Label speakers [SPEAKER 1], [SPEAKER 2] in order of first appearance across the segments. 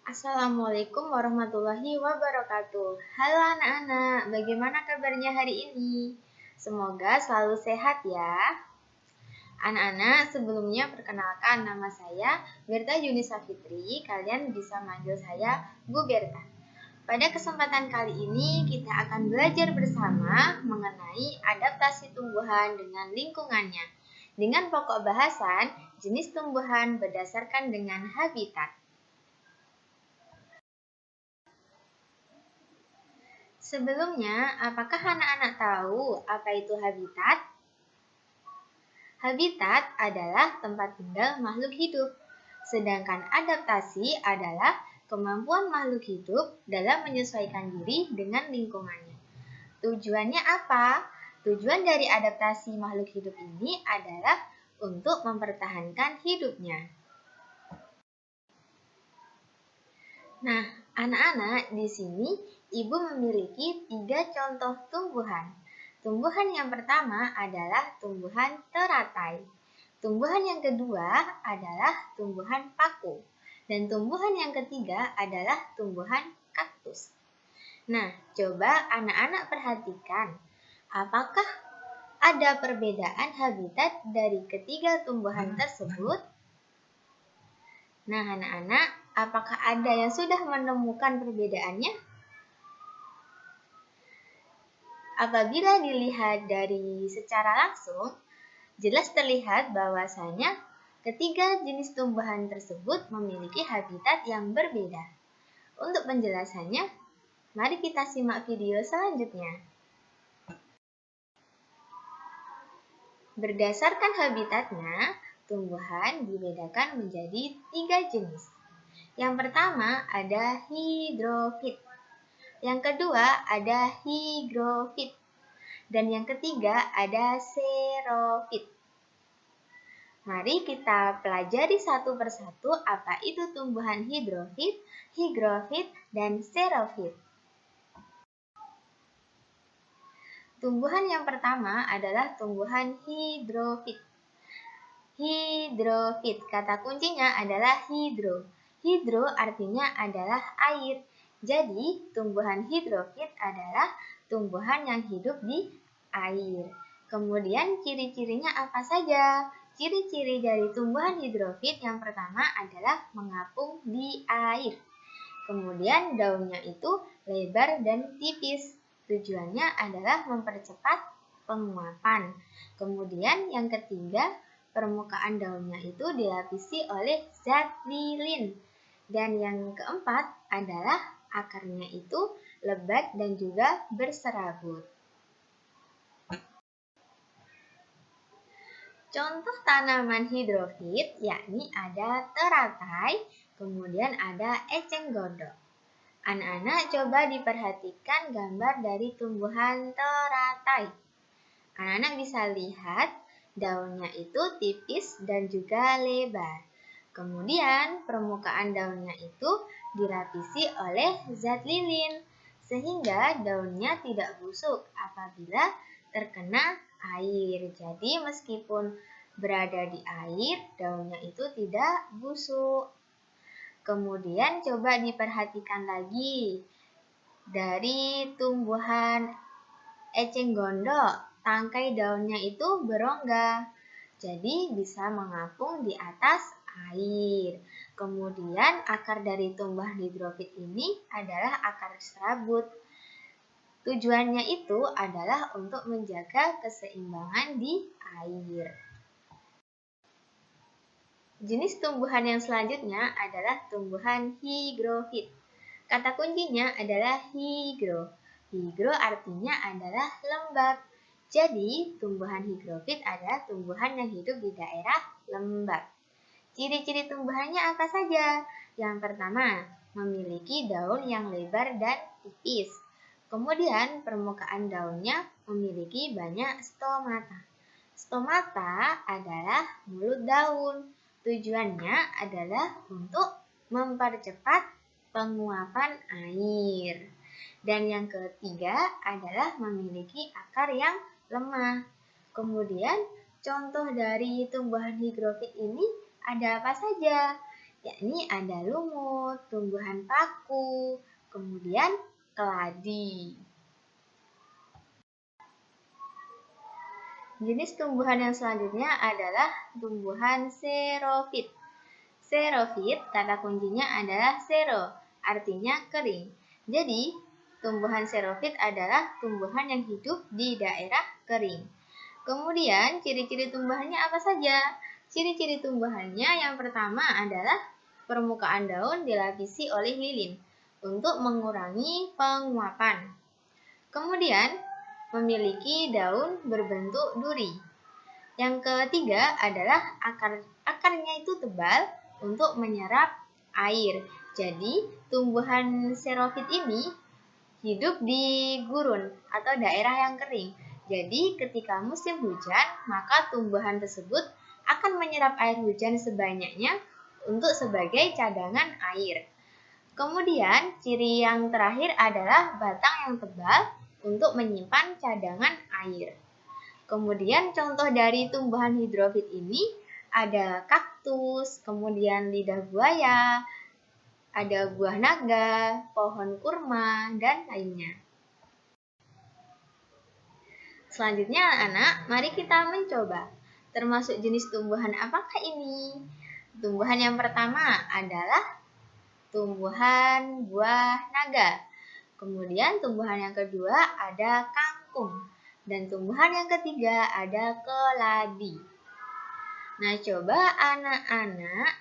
[SPEAKER 1] Assalamualaikum warahmatullahi wabarakatuh. Halo anak-anak, bagaimana kabarnya hari ini? Semoga selalu sehat ya. Anak-anak, sebelumnya perkenalkan nama saya Berta Yunisa Fitri. Kalian bisa manggil saya Bu Berta. Pada kesempatan kali ini kita akan belajar bersama mengenai adaptasi tumbuhan dengan lingkungannya. Dengan pokok bahasan jenis tumbuhan berdasarkan dengan habitat. Sebelumnya, apakah anak-anak tahu apa itu habitat? Habitat adalah tempat tinggal makhluk hidup, sedangkan adaptasi adalah kemampuan makhluk hidup dalam menyesuaikan diri dengan lingkungannya. Tujuannya apa? Tujuan dari adaptasi makhluk hidup ini adalah untuk mempertahankan hidupnya. Nah, anak-anak, di sini Ibu memiliki 3 contoh tumbuhan. Tumbuhan yang pertama adalah tumbuhan teratai. Tumbuhan yang kedua adalah tumbuhan paku. Dan tumbuhan yang ketiga adalah tumbuhan kaktus. Nah, coba anak-anak perhatikan. Apakah ada perbedaan habitat dari ketiga tumbuhan tersebut? Nah, anak-anak, apakah ada yang sudah menemukan perbedaannya? Apabila dilihat dari secara langsung, jelas terlihat bahwasanya ketiga jenis tumbuhan tersebut memiliki habitat yang berbeda. Untuk penjelasannya, mari kita simak video selanjutnya. Berdasarkan habitatnya, tumbuhan dibedakan menjadi 3 jenis. Yang pertama ada hidrofit. Yang kedua ada higrofit. Dan yang ketiga ada xerofit. Mari kita pelajari satu persatu apa itu tumbuhan hidrofit, higrofit, dan xerofit. Tumbuhan yang pertama adalah tumbuhan hidrofit. Hidrofit, kata kuncinya adalah hidro. Hidro artinya adalah air. Jadi, tumbuhan hidrofit adalah tumbuhan yang hidup di air. Kemudian, ciri-cirinya apa saja? Ciri-ciri dari tumbuhan hidrofit yang pertama adalah mengapung di air. Kemudian, daunnya itu lebar dan tipis. Tujuannya adalah mempercepat penguapan. Kemudian, yang ketiga, permukaan daunnya itu dilapisi oleh zat lilin. Dan yang keempat adalah akarnya itu lebat dan juga berserabut. Contoh tanaman hidrofit yakni ada teratai, kemudian ada eceng gondok. Anak-anak coba diperhatikan gambar dari tumbuhan teratai. Anak-anak bisa lihat daunnya itu tipis dan juga lebar. Kemudian permukaan daunnya itu dilapisi oleh zat lilin, sehingga daunnya tidak busuk apabila terkena air. Jadi meskipun berada di air, daunnya itu tidak busuk. Kemudian coba diperhatikan lagi dari tumbuhan eceng gondok, tangkai daunnya itu berongga, jadi bisa mengapung di atas air. Kemudian akar dari tumbuhan hidrofit ini adalah akar serabut. Tujuannya itu adalah untuk menjaga keseimbangan di air. Jenis tumbuhan yang selanjutnya adalah tumbuhan higrofit. Kata kuncinya adalah higro. Higro artinya adalah lembab. Jadi, tumbuhan higrofit adalah tumbuhan yang hidup di daerah lembab. Ciri-ciri tumbuhannya apa saja? Yang pertama, memiliki daun yang lebar dan tipis. Kemudian, permukaan daunnya memiliki banyak stomata. Stomata adalah mulut daun. Tujuannya adalah untuk mempercepat penguapan air. Dan yang ketiga adalah memiliki akar yang lemah. Kemudian contoh dari tumbuhan higrofit ini ada apa saja? yakni ada lumut, tumbuhan paku, kemudian keladi. Jenis tumbuhan yang selanjutnya adalah tumbuhan xerofit. Xerofit, kata kuncinya adalah xero, artinya kering. Jadi, tumbuhan xerofit adalah tumbuhan yang hidup di daerah kering. Kemudian, ciri-ciri tumbuhannya apa saja? Ciri-ciri tumbuhannya yang pertama adalah permukaan daun dilapisi oleh lilin untuk mengurangi penguapan. Kemudian, memiliki daun berbentuk duri. Yang ketiga adalah akarnya itu tebal untuk menyerap air. Jadi, tumbuhan xerofit ini hidup di gurun atau daerah yang kering. Jadi, ketika musim hujan, maka tumbuhan tersebut akan menyerap air hujan sebanyaknya untuk sebagai cadangan air. Kemudian, ciri yang terakhir adalah batang yang tebal untuk menyimpan cadangan air. Kemudian contoh dari tumbuhan hidrofit ini ada kaktus, kemudian lidah buaya, ada buah naga, pohon kurma, dan lainnya. Selanjutnya anak-anak, mari kita mencoba. Termasuk jenis tumbuhan apakah ini? Tumbuhan yang pertama adalah tumbuhan buah naga. Kemudian tumbuhan yang kedua ada kangkung. Dan tumbuhan yang ketiga ada keladi. Nah, coba anak-anak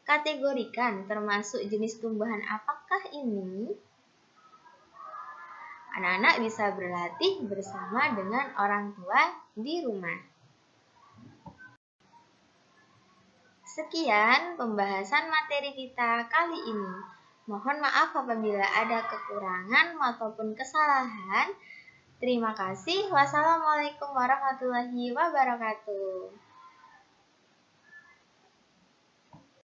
[SPEAKER 1] kategorikan termasuk jenis tumbuhan apakah ini? Anak-anak bisa berlatih bersama dengan orang tua di rumah. Sekian pembahasan materi kita kali ini. Mohon maaf apabila ada kekurangan ataupun kesalahan. Terima kasih. Wassalamualaikum warahmatullahi wabarakatuh.